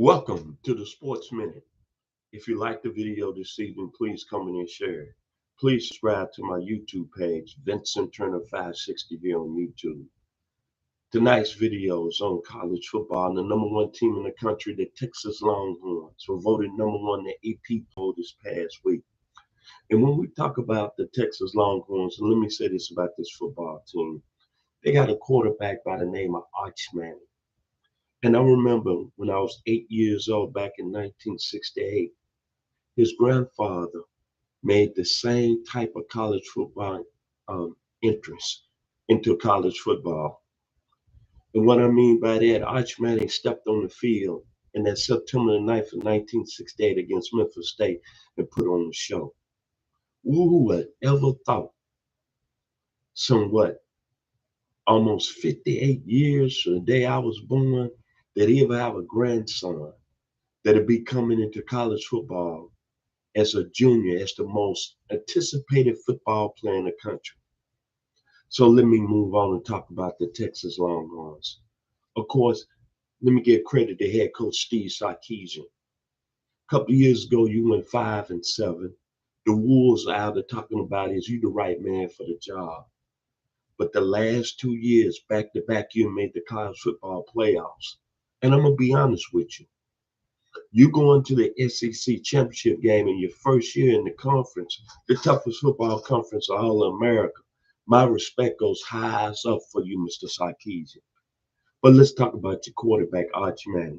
Welcome to the Sports Minute. If you like the video this evening, please comment and share it. Please subscribe to my YouTube page, Vincent Turner 560 here on YouTube. Tonight's video is on college football, and the number one team in the country, the Texas Longhorns, were voted number one in the AP poll this past week. And when we talk about the Texas Longhorns, and let me say this about this football team, they got a quarterback by the name of Arch Manning. And I remember when I was 8 years old back in 1968, his grandfather made the same type of college football interest into college football. And what I mean by that, Arch Manning stepped on the field in that September the 9th of 1968 against Memphis State and put on the show. Who would ever thought somewhat almost 58 years from the day I was born that he ever have a grandson that'd be coming into college football as a junior, as the most anticipated football player in the country. So let me move on and talk about the Texas Longhorns. Of course, let me give credit to head coach Steve Sarkisian. A couple of years ago, you went 5-7. The Wolves are out there talking about is you the right man for the job. But the last 2 years, back to back, you made the college football playoffs. And I'm going to be honest with you. You go into the SEC championship game in your first year in the conference, the toughest football conference of all of America. My respect goes highs up for you, Mr. Sarkisian. But let's talk about your quarterback, Arch Manning.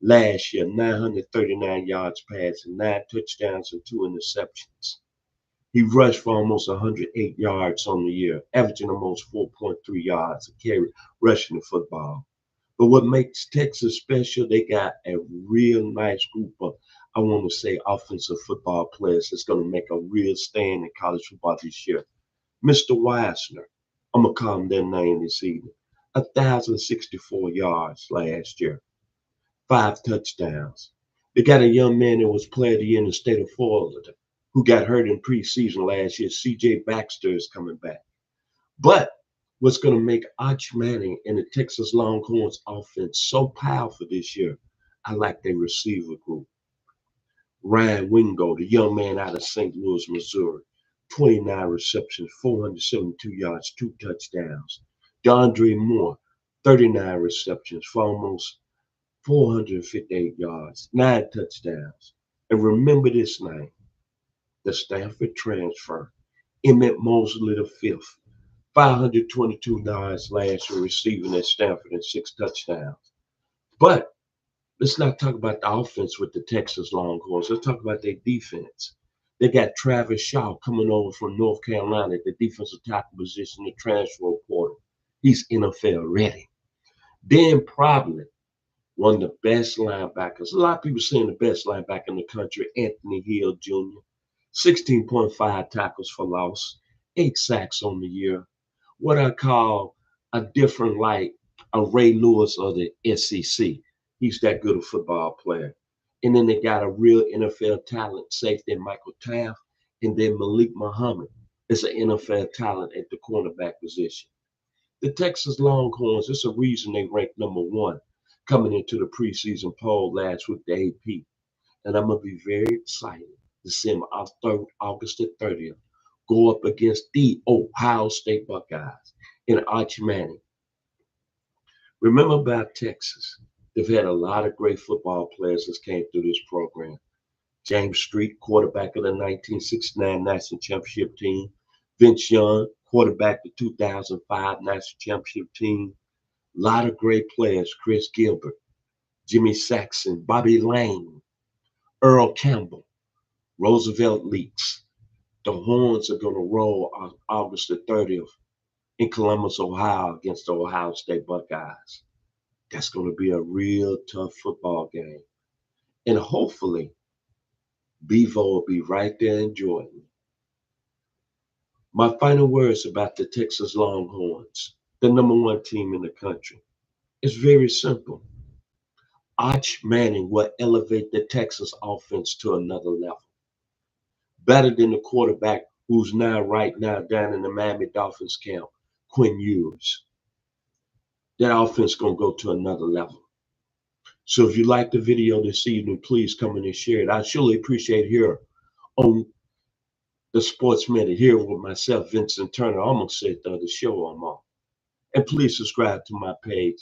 Last year, 939 yards passing, 9 touchdowns and 2 interceptions. He rushed for almost 108 yards on the year, averaging almost 4.3 yards a carry rushing the football. But what makes Texas special, they got a real nice group of, I want to say, offensive football players that's going to make a real stand in college football this year. Mr. Wisner, I'm going to call him their name this evening, 1,064 yards last year, 5 touchdowns. They got a young man that was player of the year in the state of Florida who got hurt in preseason last year. C.J. Baxter is coming back. But what's going to make Arch Manning and the Texas Longhorns offense so powerful this year, I like their receiver group. Ryan Wingo, the young man out of St. Louis, Missouri, 29 receptions, 472 yards, 2 touchdowns. DeAndre Moore, 39 receptions for almost 458 yards, 9 touchdowns. And remember this name, the Stanford transfer, Emmett Mosley V, 522 yards last year receiving at Stanford and 6 touchdowns. But let's not talk about the offense with the Texas Longhorns. Let's talk about their defense. They got Travis Shaw coming over from North Carolina at the defensive tackle position, the transfer portal. He's NFL ready. Dan probably one of the best linebackers. A lot of people saying the best linebacker in the country, Anthony Hill Jr. 16.5 tackles for loss, 8 sacks on the year. What I call a different like a Ray Lewis of the SEC. He's that good a football player. And then they got a real NFL talent, safety Michael Taft, and then Malik Muhammad is an NFL talent at the cornerback position. The Texas Longhorns, it's a reason they ranked number 1 coming into the preseason poll last week, the AP. And I'm going to be very excited to see them August the 30th go up against the Ohio State Buckeyes in Arch Manning. Remember about Texas, they've had a lot of great football players that came through this program. James Street, quarterback of the 1969 National Championship team. Vince Young, quarterback of the 2005 National Championship team. A lot of great players, Chris Gilbert, Jimmy Saxon, Bobby Lane, Earl Campbell, Roosevelt Leaks. The Horns are going to roll on August the 30th in Columbus, Ohio against the Ohio State Buckeyes. That's going to be a real tough football game. And hopefully, Bevo will be right there in Jordan. My final words about the Texas Longhorns, the number 1 team in the country. It's very simple. Arch Manning will elevate the Texas offense to another level. Better than the quarterback who's right now down in the Miami Dolphins camp, Quinn Ewers. That offense going to go to another level. So if you like the video this evening, please come in and share it. I surely appreciate here on the Sports Minute here with myself, Vincent Turner. I almost said the other show I'm on. And please subscribe to my page,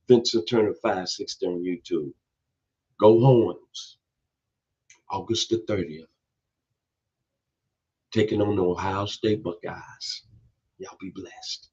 Vincent Turner 560 on YouTube. Go Horns, August the 30th, taking on the Ohio State Buckeyes. Y'all be blessed.